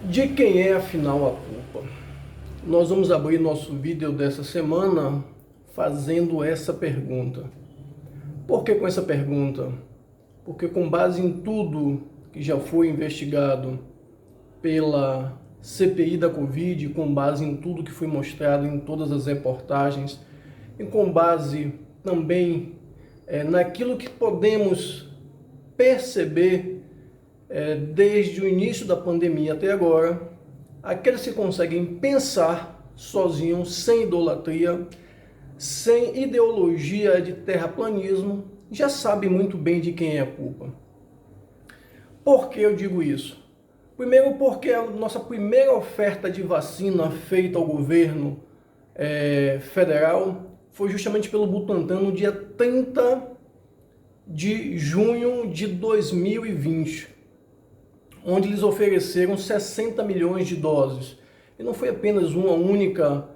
De quem é afinal a culpa? Nós vamos abrir nosso vídeo dessa semana fazendo essa pergunta. Por que com essa pergunta? Porque com base em tudo que já foi investigado pela CPI da Covid, com base em tudo que foi mostrado em todas as reportagens, e com base também naquilo que podemos perceber desde o início da pandemia até agora, aqueles que conseguem pensar sozinhos, sem idolatria, sem ideologia de terraplanismo, já sabem muito bem de quem é a culpa. Por que eu digo isso? Primeiro porque a nossa primeira oferta de vacina feita ao governo federal foi justamente pelo Butantan no dia 30 de junho de 2020. Onde eles ofereceram 60 milhões de doses. E não foi apenas uma única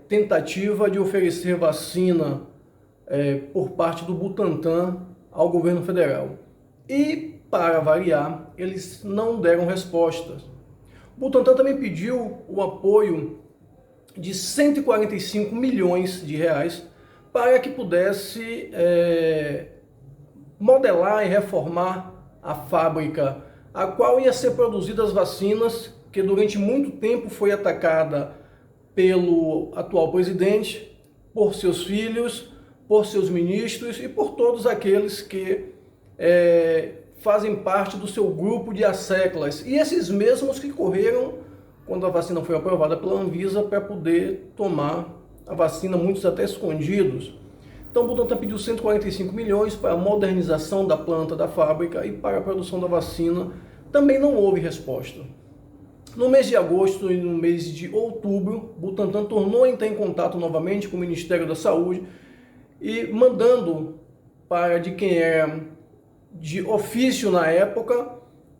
tentativa de oferecer vacina por parte do Butantan ao governo federal. E, para variar, eles não deram respostas. O Butantan também pediu o apoio de 145 milhões de reais para que pudesse modelar e reformar a fábrica a qual ia ser produzidas as vacinas, que durante muito tempo foi atacada pelo atual presidente, por seus filhos, por seus ministros e por todos aqueles que fazem parte do seu grupo de asseclas. E esses mesmos que correram quando a vacina foi aprovada pela Anvisa para poder tomar a vacina, muitos até escondidos. Então o Butantan pediu 145 milhões para a modernização da planta da fábrica e para a produção da vacina. Também não houve resposta. No mês de agosto e no mês de outubro, o Butantan tornou a entrar em contato novamente com o Ministério da Saúde e mandando para de quem era de ofício na época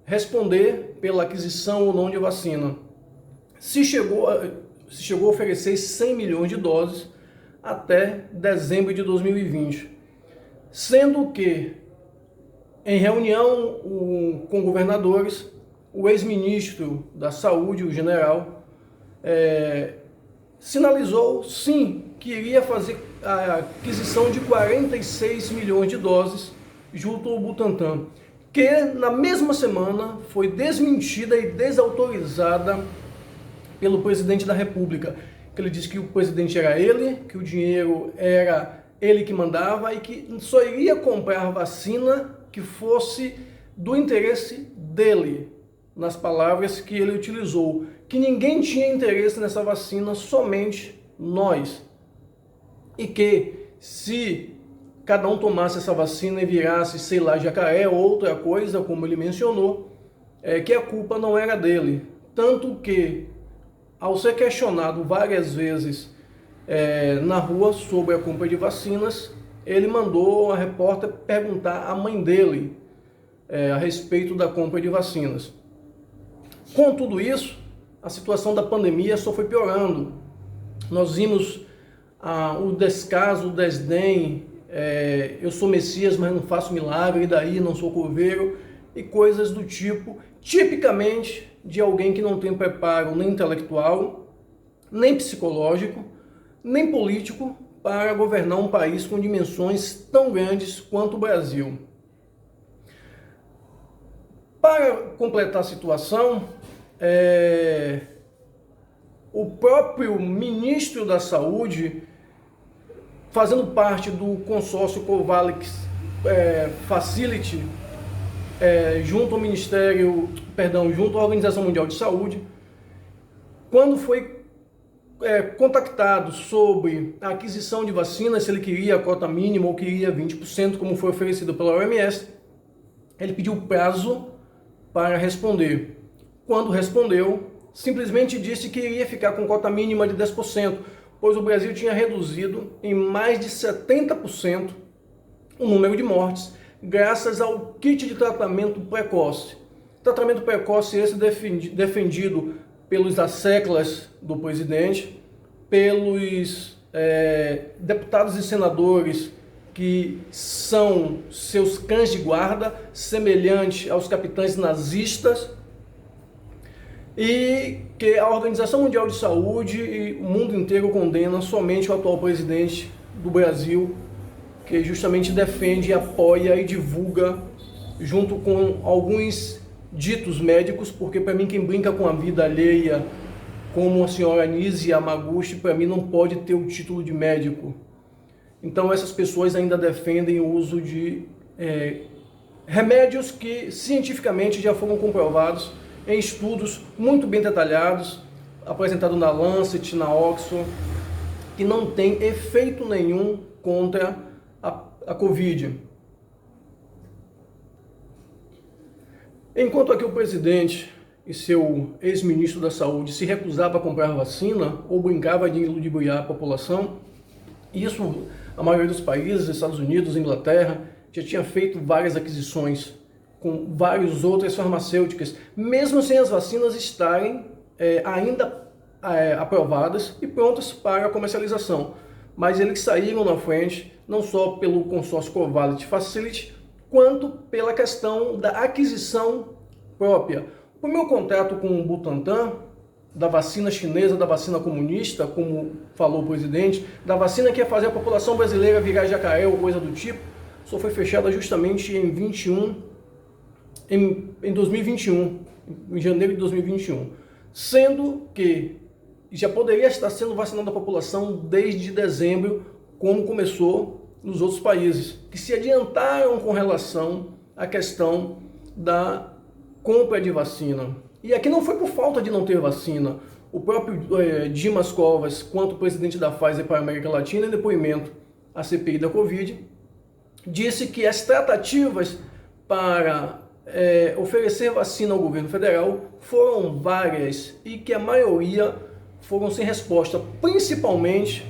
responder pela aquisição ou não de vacina. Se chegou a oferecer 100 milhões de doses até dezembro de 2020, sendo que, em reunião com governadores, o ex-ministro da Saúde, o general, sinalizou, sim, que iria fazer a aquisição de 46 milhões de doses junto ao Butantan, que na mesma semana foi desmentida e desautorizada pelo presidente da República, que ele disse que o presidente era ele, que o dinheiro era ele que mandava e que só iria comprar vacina que fosse do interesse dele, nas palavras que ele utilizou, que ninguém tinha interesse nessa vacina, somente nós. E que se cada um tomasse essa vacina e virasse, sei lá, jacaré ou outra coisa, como ele mencionou, que a culpa não era dele. Tanto que, ao ser questionado várias vezes na rua sobre a compra de vacinas, ele mandou a repórter perguntar à mãe dele a respeito da compra de vacinas. Com tudo isso, a situação da pandemia só foi piorando. Nós vimos o descaso, o desdém, eu sou Messias, mas não faço milagre, e daí não sou coveiro, e coisas do tipo, tipicamente de alguém que não tem preparo nem intelectual, nem psicológico, nem político para governar um país com dimensões tão grandes quanto o Brasil. Para completar a situação, o próprio ministro da Saúde, fazendo parte do consórcio Covax Facility, junto ao junto à Organização Mundial de Saúde, quando foi contactado sobre a aquisição de vacinas, se ele queria a cota mínima ou queria 20%, como foi oferecido pela OMS, ele pediu prazo para responder. Quando respondeu, simplesmente disse que iria ficar com cota mínima de 10%, pois o Brasil tinha reduzido em mais de 70% o número de mortes, graças ao kit de tratamento precoce. Tratamento precoce esse defendido pelos asseclas do presidente, pelos deputados e senadores que são seus cães de guarda, semelhante aos capitães nazistas, e que a Organização Mundial de Saúde e o mundo inteiro condena somente o atual presidente do Brasil, que justamente defende, apoia e divulga, junto com alguns ditos médicos, porque para mim quem brinca com a vida alheia, como a senhora Nise Yamaguchi, para mim não pode ter o título de médico. Então essas pessoas ainda defendem o uso de remédios que cientificamente já foram comprovados em estudos muito bem detalhados, apresentados na Lancet, na Oxford, que não tem efeito nenhum contra a Covid. Enquanto aqui o presidente e seu ex-ministro da Saúde se recusava a comprar vacina ou brincava de ludibriar a população, isso a maioria dos países, Estados Unidos, Inglaterra, já tinha feito várias aquisições com várias outras farmacêuticas, mesmo sem as vacinas estarem ainda aprovadas e prontas para comercialização. Mas eles saíram na frente, não só pelo consórcio Covalent Facility, quanto pela questão da aquisição própria. O meu contato com o Butantan, da vacina chinesa, da vacina comunista, como falou o presidente, da vacina que ia fazer a população brasileira virar jacaré ou coisa do tipo, só foi fechada justamente em 2021, em janeiro de 2021, sendo que já poderia estar sendo vacinada a população desde dezembro, como começou nos outros países, que se adiantaram com relação à questão da compra de vacina. E aqui não foi por falta de não ter vacina. O próprio Dimas Covas, quanto presidente da Pfizer para a América Latina, em depoimento à CPI da Covid, disse que as tratativas para oferecer vacina ao governo federal foram várias e que a maioria foram sem resposta, principalmente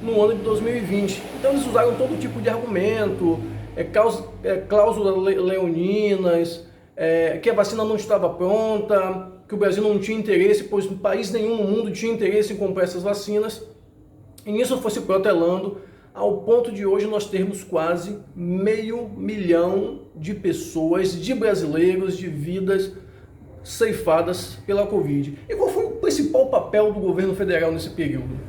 no ano de 2020. Então eles usaram todo tipo de argumento, cláusulas leoninas, que a vacina não estava pronta, que o Brasil não tinha interesse, pois país nenhum no mundo tinha interesse em comprar essas vacinas. E isso foi se protelando ao ponto de hoje nós termos quase 500 mil de pessoas, de brasileiros, de vidas ceifadas pela Covid. E qual foi o principal papel do governo federal nesse período?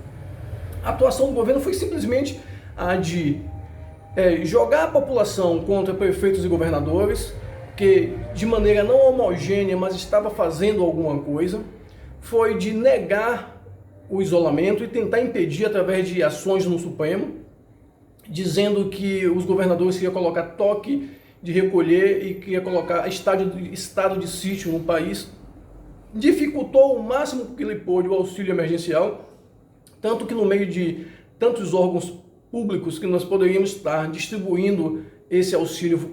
A atuação do governo foi simplesmente a de jogar a população contra prefeitos e governadores, que de maneira não homogênea, mas estava fazendo alguma coisa. Foi de negar o isolamento e tentar impedir através de ações no Supremo, dizendo que os governadores iam colocar toque de recolher e que ia colocar estado de sítio no país. Dificultou o máximo que ele pôde o auxílio emergencial, tanto que no meio de tantos órgãos públicos que nós poderíamos estar distribuindo esse auxílio,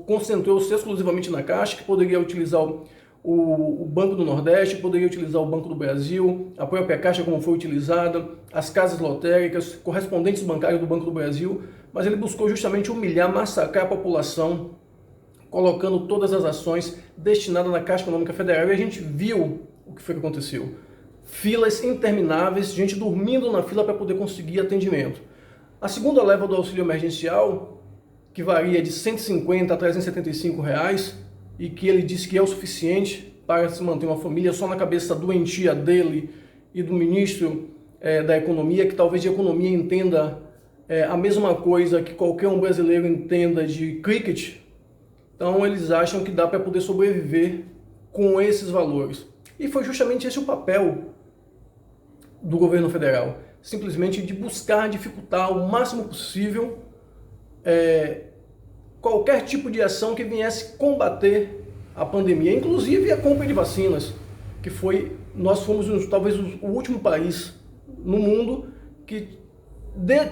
concentrou-se exclusivamente na Caixa, que poderia utilizar o Banco do Nordeste, poderia utilizar o Banco do Brasil, a própria Caixa como foi utilizada, as casas lotéricas, correspondentes bancários do Banco do Brasil, mas ele buscou justamente humilhar, massacrar a população, colocando todas as ações destinadas na Caixa Econômica Federal, e a gente viu o que foi que aconteceu. Filas intermináveis, gente dormindo na fila para poder conseguir atendimento. A segunda leva do auxílio emergencial, que varia de R$ 150 a R$ 375, e que ele disse que é o suficiente para se manter uma família, só na cabeça doentia dele e do ministro da Economia, que talvez de economia entenda a mesma coisa que qualquer um brasileiro entenda de cricket. Então eles acham que dá para poder sobreviver com esses valores. E foi justamente esse o papel do governo federal, simplesmente de buscar dificultar o máximo possível qualquer tipo de ação que viesse combater a pandemia, inclusive a compra de vacinas, que nós fomos talvez o último país no mundo que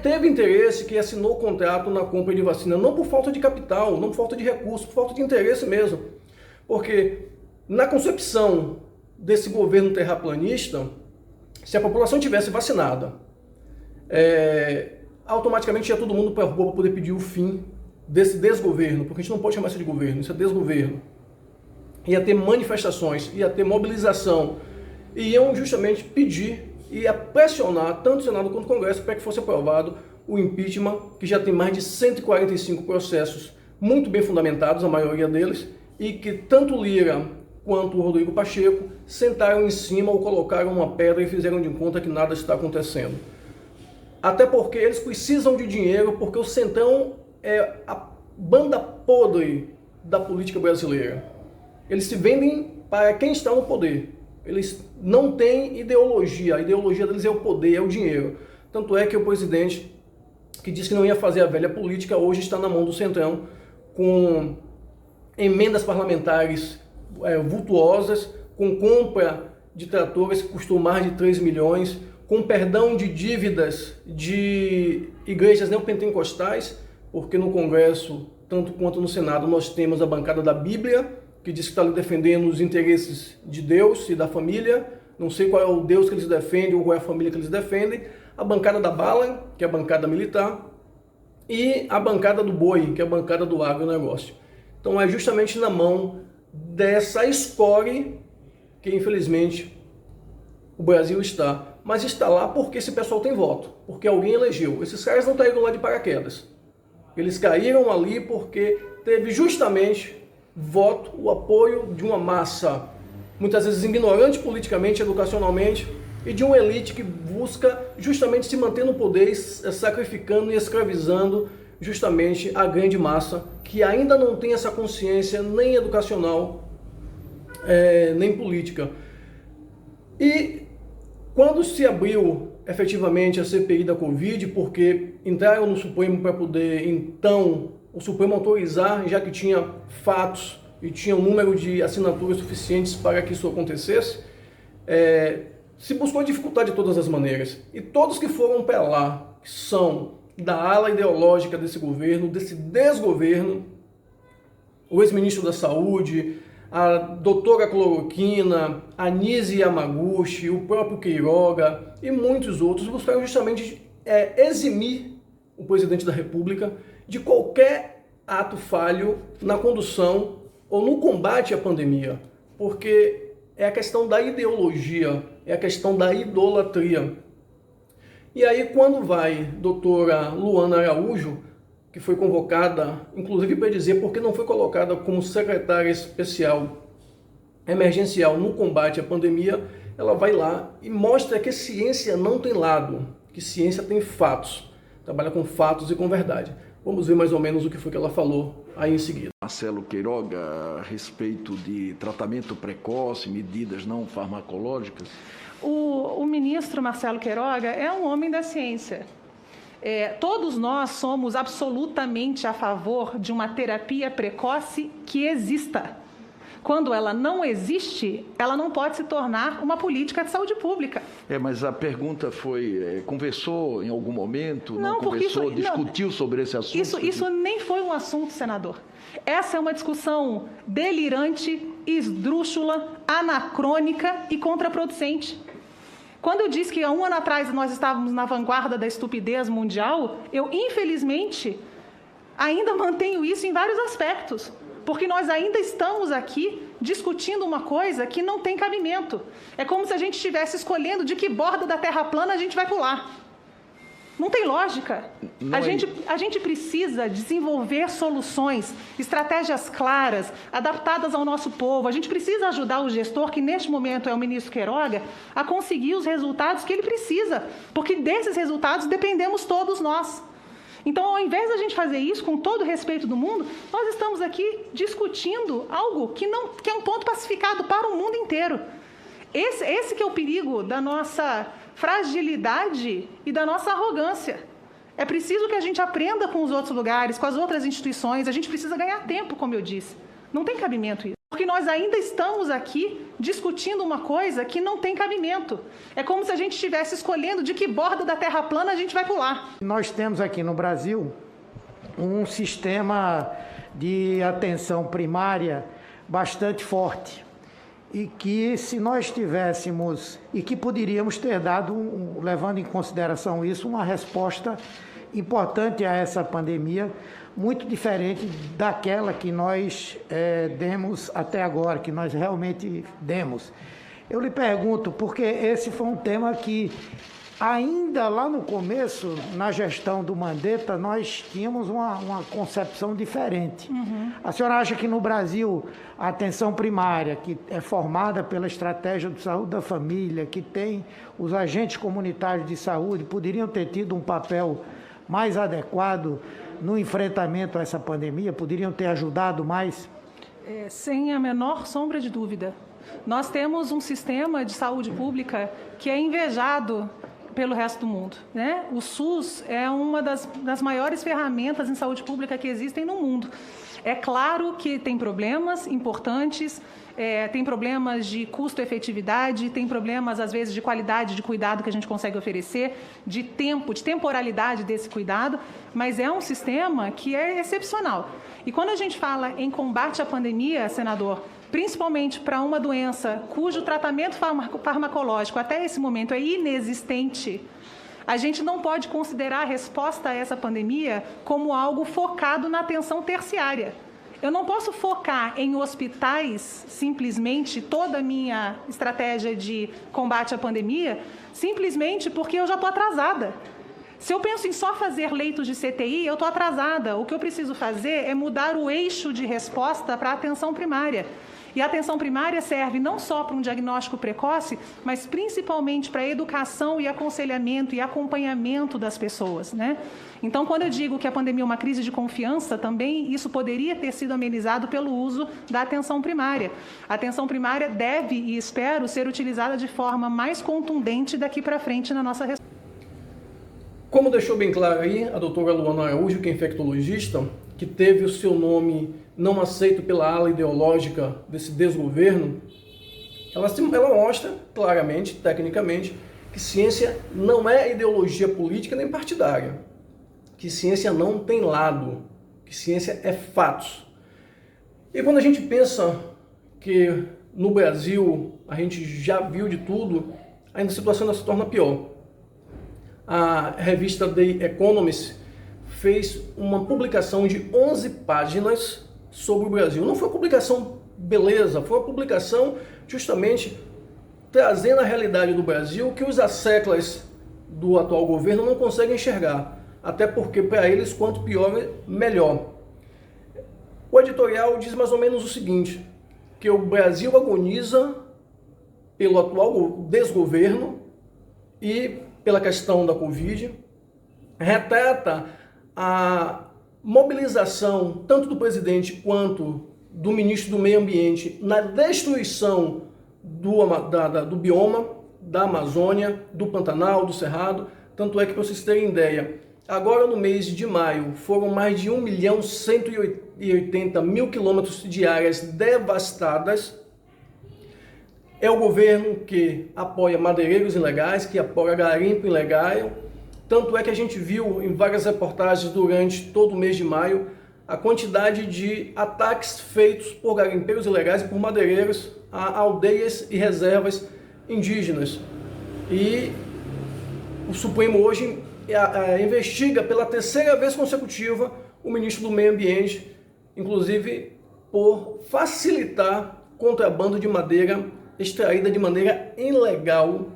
teve interesse, que assinou contrato na compra de vacina, não por falta de capital, não por falta de recursos, por falta de interesse mesmo. Porque na concepção desse governo terraplanista, se a população tivesse vacinada, automaticamente ia todo mundo para a rua para poder pedir o fim desse desgoverno, porque a gente não pode chamar isso de governo, isso é desgoverno. Ia ter manifestações, ia ter mobilização, e iam justamente pedir, ia pressionar tanto o Senado quanto o Congresso para que fosse aprovado o impeachment, que já tem mais de 145 processos muito bem fundamentados, a maioria deles, e que tanto Lira quanto o Rodrigo Pacheco sentaram em cima ou colocaram uma pedra e fizeram de conta que nada está acontecendo. Até porque eles precisam de dinheiro, porque o Centrão é a banda podre da política brasileira. Eles se vendem para quem está no poder. Eles não têm ideologia. A ideologia deles é o poder, é o dinheiro. Tanto é que o presidente, que disse que não ia fazer a velha política, hoje está na mão do Centrão, com emendas parlamentares vultuosas, com compra de tratores que custou mais de 3 milhões, com perdão de dívidas de igrejas neopentecostais, porque no Congresso, tanto quanto no Senado, nós temos a bancada da Bíblia, que diz que está ali defendendo os interesses de Deus e da família. Não sei qual é o Deus que eles defendem ou qual é a família que eles defendem. A bancada da bala, que é a bancada militar, e a bancada do boi, que é a bancada do agronegócio. Então é justamente na mão dessa escória que, infelizmente, o Brasil está. Mas está lá porque esse pessoal tem voto, porque alguém elegeu. Esses caras não caíram lá de paraquedas. Eles caíram ali porque teve justamente voto, o apoio de uma massa, muitas vezes ignorante politicamente, educacionalmente, e de uma elite que busca justamente se manter no poder, sacrificando e escravizando justamente a grande massa, que ainda não tem essa consciência nem educacional, nem política. E quando se abriu efetivamente a CPI da Covid, porque entraram no Supremo para poder, então, o Supremo autorizar, já que tinha fatos e tinha um número de assinaturas suficientes para que isso acontecesse, se buscou dificultar de todas as maneiras. E todos que foram para lá, que são da ala ideológica desse governo, desse desgoverno, o ex-ministro da Saúde, a doutora Cloroquina, a Nise Yamaguchi, o próprio Queiroga e muitos outros, buscaram justamente eximir o presidente da República de qualquer ato falho na condução ou no combate à pandemia, porque é a questão da ideologia, é a questão da idolatria. E aí quando vai doutora Luana Araújo, que foi convocada, inclusive para dizer porque não foi colocada como secretária especial emergencial no combate à pandemia, ela vai lá e mostra que ciência não tem lado, que ciência tem fatos, trabalha com fatos e com verdade. Vamos ver mais ou menos o que foi que ela falou aí em seguida. Marcelo Queiroga, a respeito de tratamento precoce, medidas não farmacológicas. O ministro Marcelo Queiroga é um homem da ciência. Todos nós somos absolutamente a favor de uma terapia precoce que exista. Quando ela não existe, ela não pode se tornar uma política de saúde pública. Mas a pergunta foi, conversou em algum momento? Não conversou, discutiu sobre esse assunto? Isso nem foi um assunto, senador. Essa é uma discussão delirante, esdrúxula, anacrônica e contraproducente. Quando eu disse que há um ano atrás nós estávamos na vanguarda da estupidez mundial, eu, infelizmente, ainda mantenho isso em vários aspectos, porque nós ainda estamos aqui discutindo uma coisa que não tem cabimento. É como se a gente estivesse escolhendo de que borda da Terra plana a gente vai pular. Não tem lógica. A gente precisa desenvolver soluções, estratégias claras, adaptadas ao nosso povo. A gente precisa ajudar o gestor, que neste momento é o ministro Queiroga, a conseguir os resultados que ele precisa, porque desses resultados dependemos todos nós. Então, ao invés de a gente fazer isso com todo o respeito do mundo, nós estamos aqui discutindo algo que é um ponto pacificado para o mundo inteiro. Esse que é o perigo da nossa fragilidade e da nossa arrogância. É preciso que a gente aprenda com os outros lugares, com as outras instituições. A gente precisa ganhar tempo, como eu disse. Não tem cabimento isso. Porque nós ainda estamos aqui discutindo uma coisa que não tem cabimento. É como se a gente estivesse escolhendo de que borda da Terra plana a gente vai pular. Nós temos aqui no Brasil um sistema de atenção primária bastante forte. E que, se nós tivéssemos, e que poderíamos ter dado, levando em consideração isso, uma resposta importante a essa pandemia, muito diferente daquela que nós demos até agora, que nós realmente demos. Eu lhe pergunto, porque esse foi um tema que Ainda lá no começo, na gestão do Mandetta, nós tínhamos uma concepção diferente. A senhora acha que no Brasil a atenção primária, que é formada pela estratégia de saúde da família, que tem os agentes comunitários de saúde, poderiam ter tido um papel mais adequado no enfrentamento a essa pandemia? Poderiam ter ajudado mais? Sem a menor sombra de dúvida. Nós temos um sistema de saúde pública que é invejado pelo resto do mundo, né? O SUS é uma das maiores ferramentas em saúde pública que existem no mundo. É claro que tem problemas importantes, tem problemas de custo-efetividade, tem problemas, às vezes, de qualidade de cuidado que a gente consegue oferecer, de tempo, de temporalidade desse cuidado, mas é um sistema que é excepcional. E quando a gente fala em combate à pandemia, senador, principalmente para uma doença cujo tratamento farmacológico até esse momento é inexistente, a gente não pode considerar a resposta a essa pandemia como algo focado na atenção terciária. Eu não posso focar em hospitais, simplesmente, toda a minha estratégia de combate à pandemia, simplesmente porque eu já estou atrasada. Se eu penso em só fazer leitos de CTI, eu estou atrasada. O que eu preciso fazer é mudar o eixo de resposta para a atenção primária. E a atenção primária serve não só para um diagnóstico precoce, mas principalmente para a educação e aconselhamento e acompanhamento das pessoas, né? Então, quando eu digo que a pandemia é uma crise de confiança, também isso poderia ter sido amenizado pelo uso da atenção primária. A atenção primária deve, e espero, ser utilizada de forma mais contundente daqui para frente na nossa resposta. Como deixou bem claro aí a doutora Luana Araújo, que é infectologista, que teve o seu nome não aceito pela ala ideológica desse desgoverno, ela mostra claramente, tecnicamente, que ciência não é ideologia política nem partidária, que ciência não tem lado, que ciência é fatos. E quando a gente pensa que no Brasil a gente já viu de tudo, ainda a situação ainda se torna pior. A revista The Economist fez uma publicação de 11 páginas sobre o Brasil. Não foi uma publicação beleza, foi uma publicação justamente trazendo a realidade do Brasil que os asseclas do atual governo não conseguem enxergar. Até porque, para eles, quanto pior, melhor. O editorial diz mais ou menos o seguinte, que o Brasil agoniza pelo atual desgoverno e pela questão da Covid, retrata a mobilização tanto do presidente quanto do ministro do Meio Ambiente na destruição do bioma, da Amazônia, do Pantanal, do Cerrado. Tanto é que, para vocês terem ideia, agora no mês de maio foram mais de 1.180.000 quilômetros de áreas devastadas. É o governo que apoia madeireiros ilegais, que apoia garimpo ilegal. Tanto é que a gente viu em várias reportagens durante todo o mês de maio a quantidade de ataques feitos por garimpeiros ilegais e por madeireiros a aldeias e reservas indígenas. E o Supremo hoje investiga pela terceira vez consecutiva o ministro do Meio Ambiente, inclusive por facilitar contrabando de madeira extraída de maneira ilegal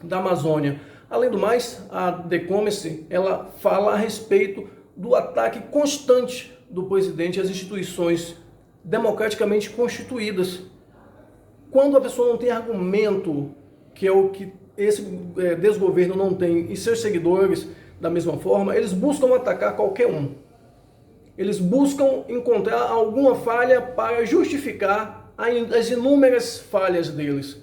da Amazônia. Além do mais, a The Economist, ela fala a respeito do ataque constante do presidente às instituições democraticamente constituídas. Quando a pessoa não tem argumento, que é o que esse desgoverno não tem, e seus seguidores, da mesma forma, eles buscam atacar qualquer um. Eles buscam encontrar alguma falha para justificar as inúmeras falhas deles.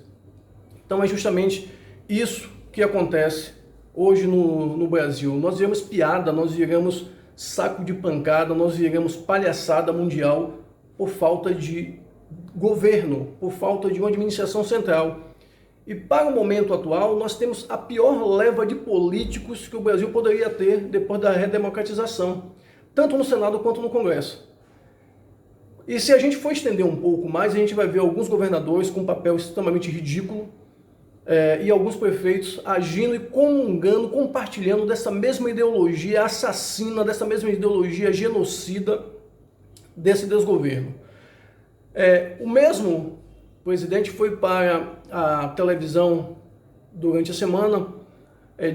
Então é justamente isso que acontece hoje no Brasil. Nós viramos piada, nós viramos saco de pancada, nós viramos palhaçada mundial por falta de governo, por falta de uma administração central. E para o momento atual, nós temos a pior leva de políticos que o Brasil poderia ter depois da redemocratização, tanto no Senado quanto no Congresso. E se a gente for estender um pouco mais, a gente vai ver alguns governadores com um papel extremamente ridículo, e alguns prefeitos agindo e comungando, compartilhando dessa mesma ideologia assassina, dessa mesma ideologia genocida desse desgoverno. O mesmo presidente foi para a televisão durante a semana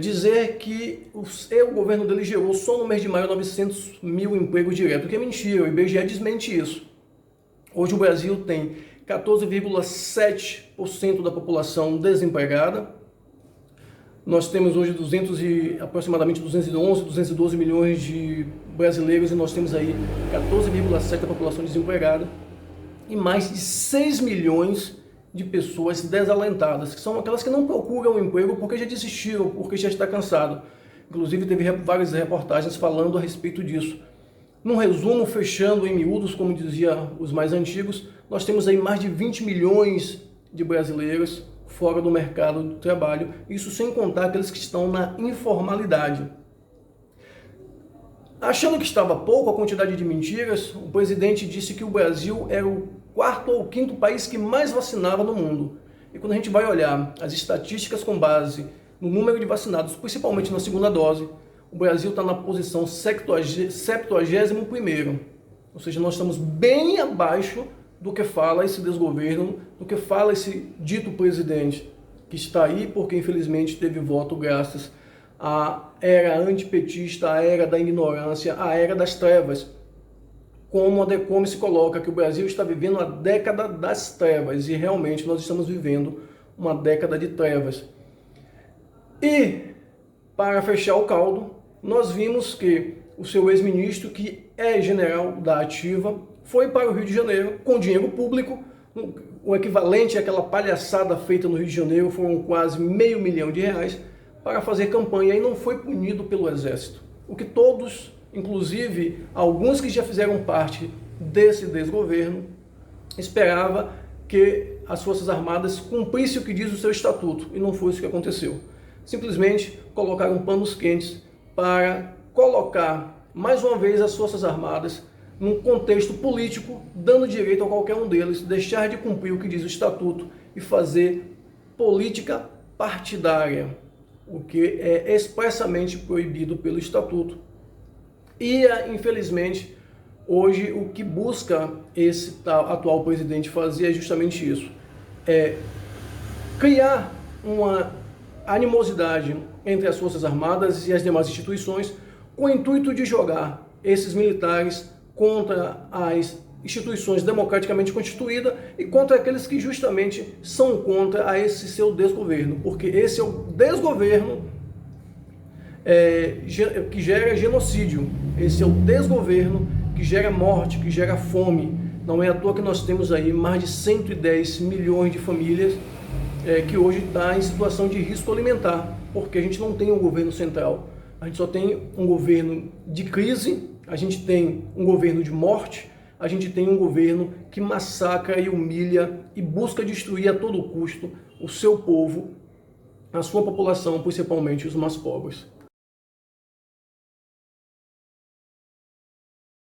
dizer que o governo dele gerou só no mês de maio 900 mil empregos diretos, que é mentira, o IBGE desmente isso. Hoje o Brasil tem 14,7% da população desempregada. Nós temos hoje aproximadamente 211, 212 milhões de brasileiros e nós temos aí 14,7% da população desempregada e mais de 6 milhões de pessoas desalentadas, que são aquelas que não procuram um emprego porque já desistiram, porque já está cansado. Inclusive teve várias reportagens falando a respeito disso. Num resumo, fechando em miúdos, como dizia os mais antigos, nós temos aí mais de 20 milhões de brasileiros fora do mercado de trabalho, isso sem contar aqueles que estão na informalidade. Achando que estava pouco a quantidade de mentiras, o presidente disse que o Brasil era o 4º ou 5º país que mais vacinava no mundo. E quando a gente vai olhar as estatísticas com base no número de vacinados, principalmente na segunda dose, o Brasil está na posição 71º. Ou seja, nós estamos bem abaixo do que fala esse desgoverno, do que fala esse dito presidente, que está aí porque infelizmente teve voto graças à era antipetista, à era da ignorância, à era das trevas. Como a DECOM se coloca que o Brasil está vivendo a década das trevas, e realmente nós estamos vivendo uma década de trevas. E, para fechar o caldo, nós vimos que o seu ex-ministro, que é general da Ativa, foi para o Rio de Janeiro com dinheiro público, o equivalente àquela palhaçada feita no Rio de Janeiro, foram quase R$500 mil, para fazer campanha, e não foi punido pelo Exército. O que todos, inclusive alguns que já fizeram parte desse desgoverno, esperava que as Forças Armadas cumprissem o que diz o seu estatuto, e não foi isso que aconteceu. Simplesmente colocaram panos quentes para colocar mais uma vez as Forças Armadas num contexto político, dando direito a qualquer um deles deixar de cumprir o que diz o estatuto e fazer política partidária, o que é expressamente proibido pelo estatuto. E, infelizmente, hoje o que busca esse atual presidente fazer é justamente isso, criar uma animosidade entre as Forças Armadas e as demais instituições, com o intuito de jogar esses militares contra as instituições democraticamente constituídas e contra aqueles que justamente são contra a esse seu desgoverno, porque esse é o desgoverno que gera genocídio, esse é o desgoverno que gera morte, que gera fome. Não é à toa que nós temos aí mais de 110 milhões de famílias que hoje está em situação de risco alimentar, porque a gente não tem um governo central, a gente só tem um governo de crise, a gente tem um governo de morte, a gente tem um governo que massacra e humilha e busca destruir a todo custo o seu povo, a sua população, principalmente os mais pobres.